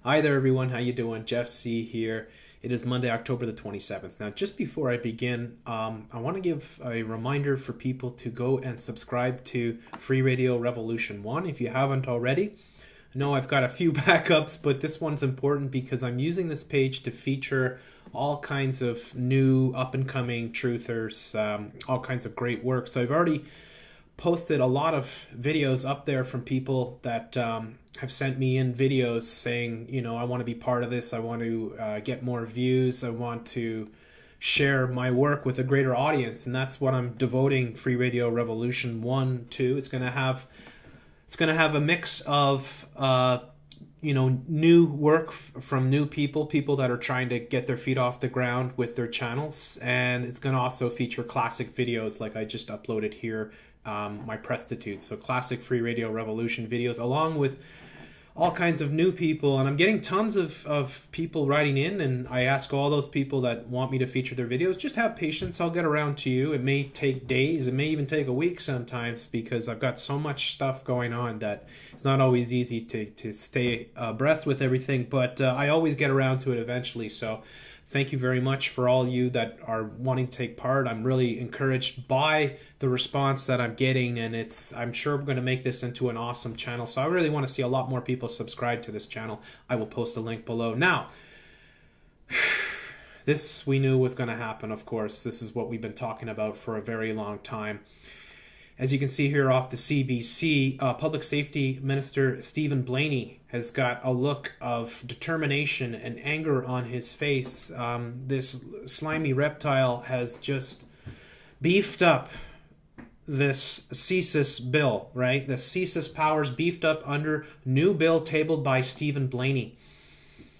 Hi there, everyone. How you doing? Jeff C. here. It is Monday, October the 27th. Now, just before I begin, I want to give a reminder for people to go and subscribe to Free Radio Revolution 1 if you haven't already. I know I've got a few backups, but this one's important because I'm using this page to feature all kinds of new up-and-coming truthers, all kinds of great work. So I've already posted a lot of videos up there from people that have sent me in videos saying, you know, I want to be part of this. I want to get more views. I want to share my work with a greater audience. And that's what I'm devoting Free Radio Revolution 1 to. It's going to have a mix of, new work from new people that are trying to get their feet off the ground with their channels. And it's going to also feature classic videos like I just uploaded here. My prostitutes, so classic Free Radio Revolution videos, along with all kinds of new people. And I'm getting tons of people writing in, and I ask all those people that want me to feature their videos, just have patience. I'll get around to you. It may take days, it may even take a week sometimes, because I've got so much stuff going on that it's not always easy to stay abreast with everything, but I always get around to it eventually. So thank you very much for all you that are wanting to take part. I'm really encouraged by the response that I'm getting, and I'm sure we're going to make this into an awesome channel. So I really want to see a lot more people subscribe to this channel. I will post a link below. Now, this we knew was going to happen, of course. This is what we've been talking about for a very long time. As you can see here off the CBC, Public Safety Minister Stephen Blaney has got a look of determination and anger on his face. This slimy reptile has just beefed up this CSIS bill, right? The CSIS powers beefed up under new bill tabled by Stephen Blaney.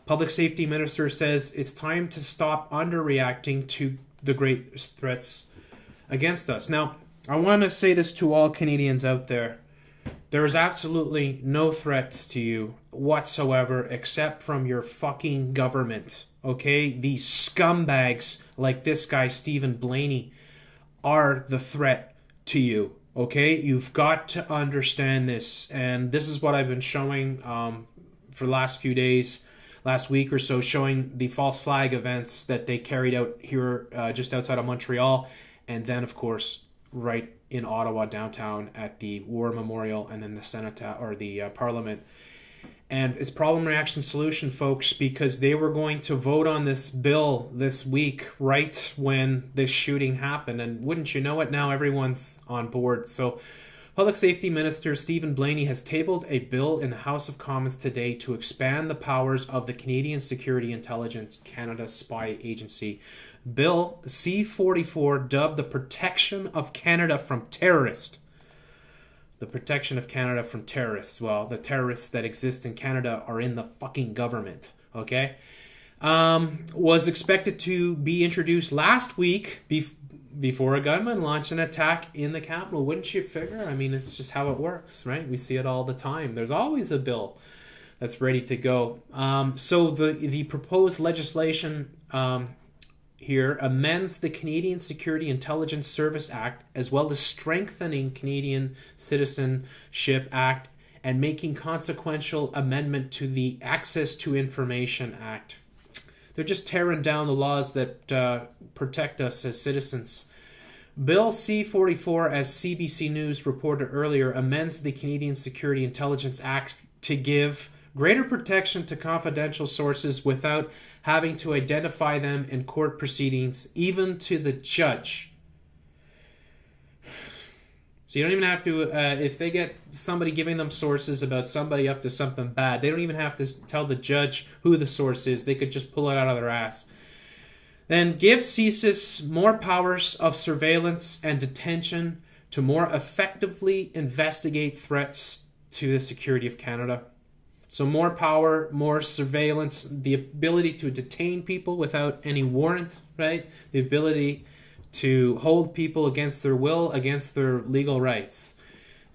Public Safety Minister says it's time to stop underreacting to the great threats against us. Now, I want to say this to all Canadians out there. There is absolutely no threats to you whatsoever except from your fucking government, okay? These scumbags like this guy, Stephen Blaney, are the threat to you, okay? You've got to understand this, and this is what I've been showing for the last few days, last week or so, showing the false flag events that they carried out here just outside of Montreal, and then, of course, right in Ottawa downtown at the War Memorial and then the Senate or the Parliament. And it's problem, reaction, solution, folks, because they were going to vote on this bill this week right when this shooting happened. And wouldn't you know it, now everyone's on board. So Public Safety Minister Stephen Blaney has tabled a bill in the House of Commons today to expand the powers of the Canadian Security Intelligence Canada Spy Agency. Bill C-44, dubbed the Protection of Canada from Terrorists. The protection of Canada from terrorists. Well, the terrorists that exist in Canada are in the fucking government, okay? Was expected to be introduced last week before a gunman launched an attack in the Capitol. Wouldn't you figure? I mean, it's just how it works, right? We see it all the time. There's always a bill that's ready to go. So the proposed legislation here amends the Canadian Security Intelligence Service Act, as well as strengthening Canadian Citizenship Act and making consequential amendment to the Access to Information Act. They're just tearing down the laws that protect us as citizens. Bill C-44, as CBC News reported earlier, amends the Canadian Security Intelligence Act to give greater protection to confidential sources without having to identify them in court proceedings, even to the judge. So you don't even have to, if they get somebody giving them sources about somebody up to something bad, they don't even have to tell the judge who the source is. They could just pull it out of their ass. Then give CSIS more powers of surveillance and detention to more effectively investigate threats to the security of Canada. So more power, more surveillance, the ability to detain people without any warrant, right? The ability to hold people against their will, against their legal rights.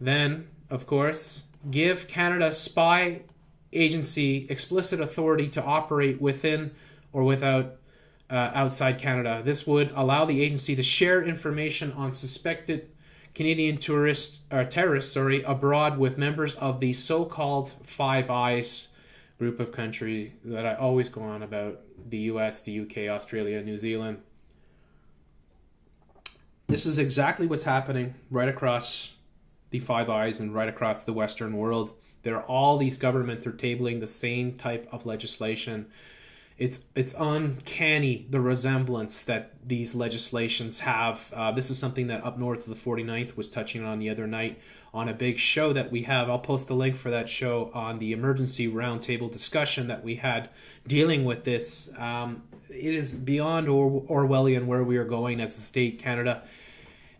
Then, of course, give Canada Spy Agency explicit authority to operate within or without outside Canada. This would allow the agency to share information on suspected Canadian terrorists abroad with members of the so-called Five Eyes, group of country that I always go on about, the US, the UK, Australia, New Zealand. This is exactly what's happening right across the Five Eyes and right across the Western world. All these governments are tabling the same type of legislation. It's uncanny, the resemblance that these legislations have. This is something that up north of the 49th was touching on the other night on a big show that we have. I'll post the link for that show on the emergency roundtable discussion that we had dealing with this. It is beyond Orwellian where we are going as a state, Canada.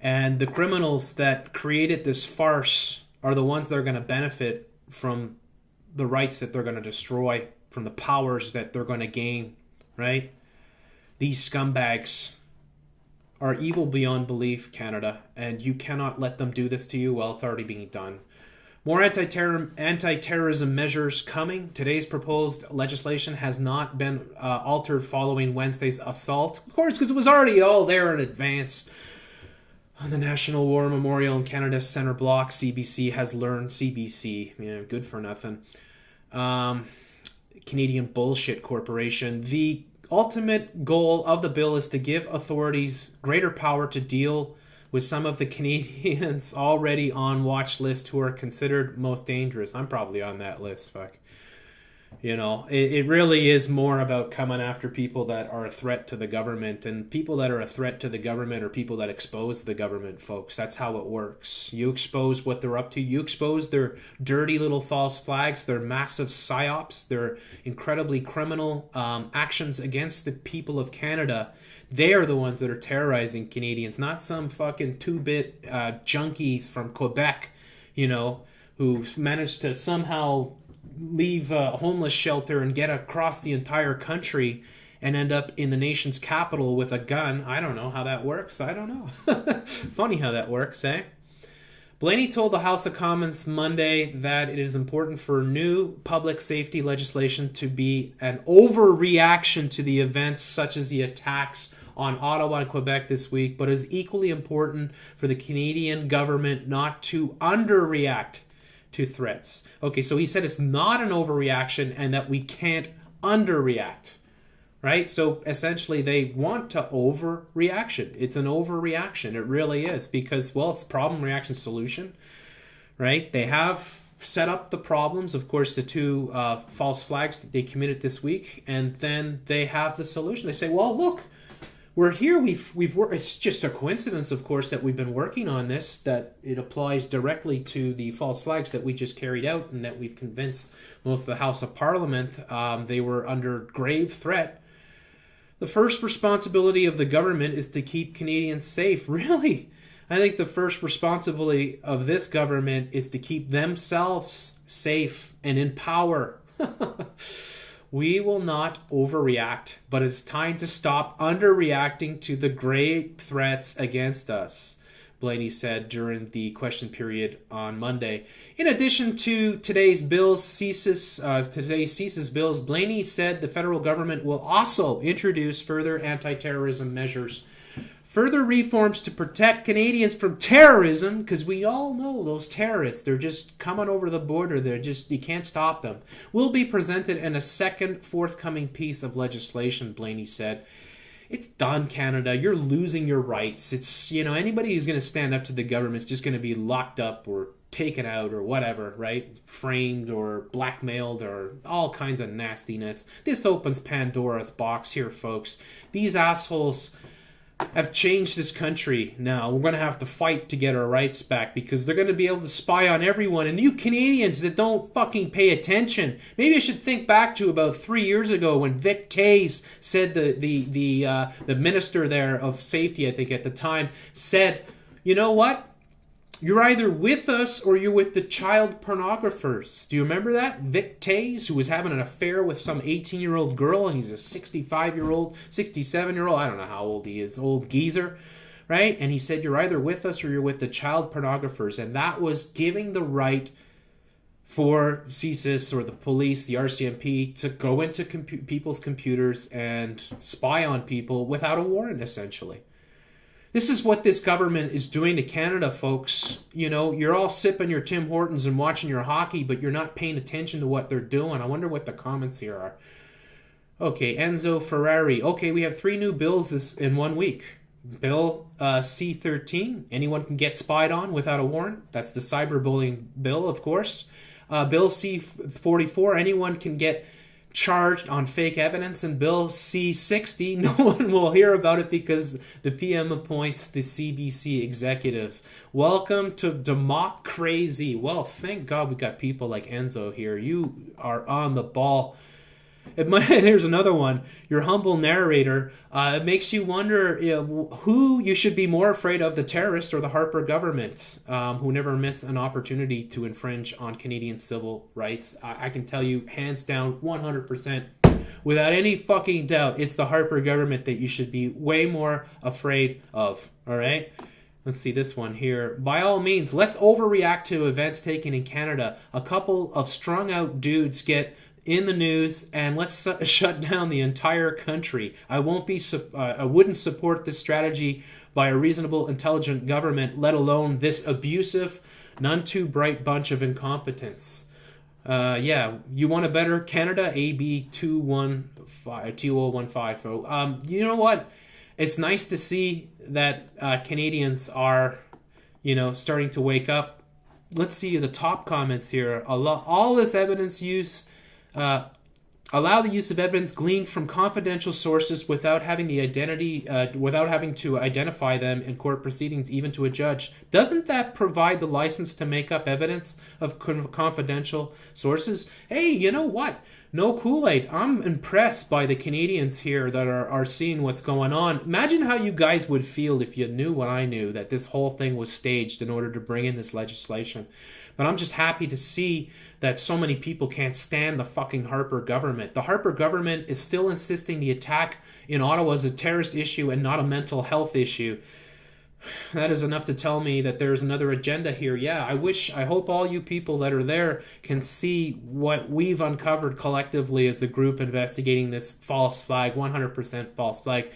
And the criminals that created this farce are the ones that are going to benefit from the rights that they're going to destroy, from the powers that they're going to gain, right? These scumbags are evil beyond belief, Canada, and you cannot let them do this to you. Well, it's already being done. More anti-terrorism measures coming. Today's proposed legislation has not been altered following Wednesday's assault. Of course, because it was already all there in advance. On the National War Memorial in Canada's Centre Block, CBC has learned. CBC, yeah, good for nothing. Canadian Bullshit Corporation. The ultimate goal of the bill is to give authorities greater power to deal with some of the Canadians already on watch list who are considered most dangerous. I'm probably on that list, fuck. You know, it really is more about coming after people that are a threat to the government, and people that are a threat to the government are people that expose the government, folks. That's how it works. You expose what they're up to. You expose their dirty little false flags, their massive psyops, their incredibly criminal actions against the people of Canada. They are the ones that are terrorizing Canadians, not some fucking two-bit junkies from Quebec, you know, who've managed to somehow leave a homeless shelter and get across the entire country and end up in the nation's capital with a gun. I don't know how that works. I don't know. Funny how that works, eh? Blaney told the House of Commons Monday that it is important for new public safety legislation to be an overreaction to the events such as the attacks on Ottawa and Quebec this week, but it is equally important for the Canadian government not to underreact to threats. Okay, so he said it's not an overreaction and that we can't underreact, right? So essentially they want to overreaction. It's an overreaction. It really is because, well, it's problem, reaction, solution, right? They have set up the problems, of course, the two false flags that they committed this week, and then they have the solution. They say, well, look, we're here. We've worked. It's just a coincidence, of course, that we've been working on this, that it applies directly to the false flags that we just carried out and that we've convinced most of the House of Parliament they were under grave threat. The first responsibility of the government is to keep Canadians safe. Really? I think the first responsibility of this government is to keep themselves safe and in power. We will not overreact, but it's time to stop underreacting to the great threats against us, Blaney said during the question period on Monday. In addition to today's CSIS bills, Blaney said the federal government will also introduce further anti-terrorism measures. Further reforms to protect Canadians from terrorism, because we all know those terrorists, they're just coming over the border. You can't stop them. Will be presented in a second forthcoming piece of legislation, Blaney said. It's done, Canada. You're losing your rights. It's, you know, anybody who's going to stand up to the government is just going to be locked up or taken out or whatever, right? Framed or blackmailed or all kinds of nastiness. This opens Pandora's box here, folks. These assholes have changed this country now. We're going to have to fight to get our rights back because they're going to be able to spy on everyone. And you Canadians that don't fucking pay attention, maybe I should think back to about 3 years ago when Vic Tays said, the minister there of safety, I think at the time, said, you know what? You're either with us or you're with the child pornographers. Do you remember that? Vic Tays, who was having an affair with some 18-year-old girl, and he's a 65-year-old, 67-year-old, I don't know how old he is, old geezer, right? And he said, you're either with us or you're with the child pornographers. And that was giving the right for CSIS or the police, the RCMP, to go into people's computers and spy on people without a warrant, essentially. This is what this government is doing to Canada, folks. You know, you're all sipping your Tim Hortons and watching your hockey, but you're not paying attention to what they're doing. I wonder what the comments here are. Okay, Enzo Ferrari. Okay, we have 3 new bills in 1 week. Bill C-13, anyone can get spied on without a warrant. That's the cyberbullying bill, of course. Bill C-44, anyone can get charged on fake evidence. And Bill C-60, no one will hear about it because the PM appoints the CBC executive. Welcome to democracy. Well, thank God we got people like Enzo here. You are on the ball. Here's another one. Your humble narrator. It makes you wonder who you should be more afraid of, the terrorist or the Harper government, who never miss an opportunity to infringe on Canadian civil rights. I can tell you hands down 100% without any fucking doubt, it's the Harper government that you should be way more afraid of. All right? Let's see this one here. By all means, let's overreact to events taken in Canada. A couple of strung out dudes get in the news, and let's shut down the entire country. I wouldn't support this strategy by a reasonable, intelligent government, let alone this abusive, none too bright bunch of incompetents. Yeah, you want a better Canada? AB 2015. You know what? It's nice to see that Canadians are, starting to wake up. Let's see the top comments here. All this evidence use. Allow the use of evidence gleaned from confidential sources without having to identify them in court proceedings, even to a judge. Doesn't that provide the license to make up evidence of confidential sources? Hey, you know what? No Kool-Aid. I'm impressed by the Canadians here that are seeing what's going on. Imagine how you guys would feel if you knew what I knew, that this whole thing was staged in order to bring in this legislation. But I'm just happy to see that so many people can't stand the fucking Harper government. The Harper government is still insisting the attack in Ottawa is a terrorist issue and not a mental health issue. That is enough to tell me that there's another agenda here. Yeah, I hope all you people that are there can see what we've uncovered collectively as a group investigating this false flag, 100% false flag.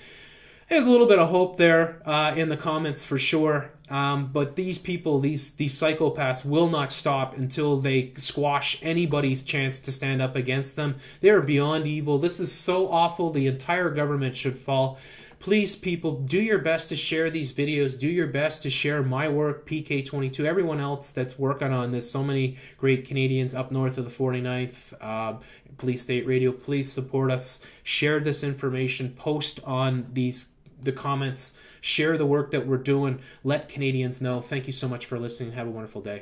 There's a little bit of hope there in the comments for sure. But these people, these psychopaths will not stop until they squash anybody's chance to stand up against them. They are beyond evil. This is so awful. The entire government should fall. Please, people, do your best to share these videos. Do your best to share my work, PK22, everyone else that's working on this. So many great Canadians up north of the 49th. Police State Radio, please support us. Share this information. Post on the comments. Share the work that we're doing. Let Canadians know. Thank you so much for listening. Have a wonderful day.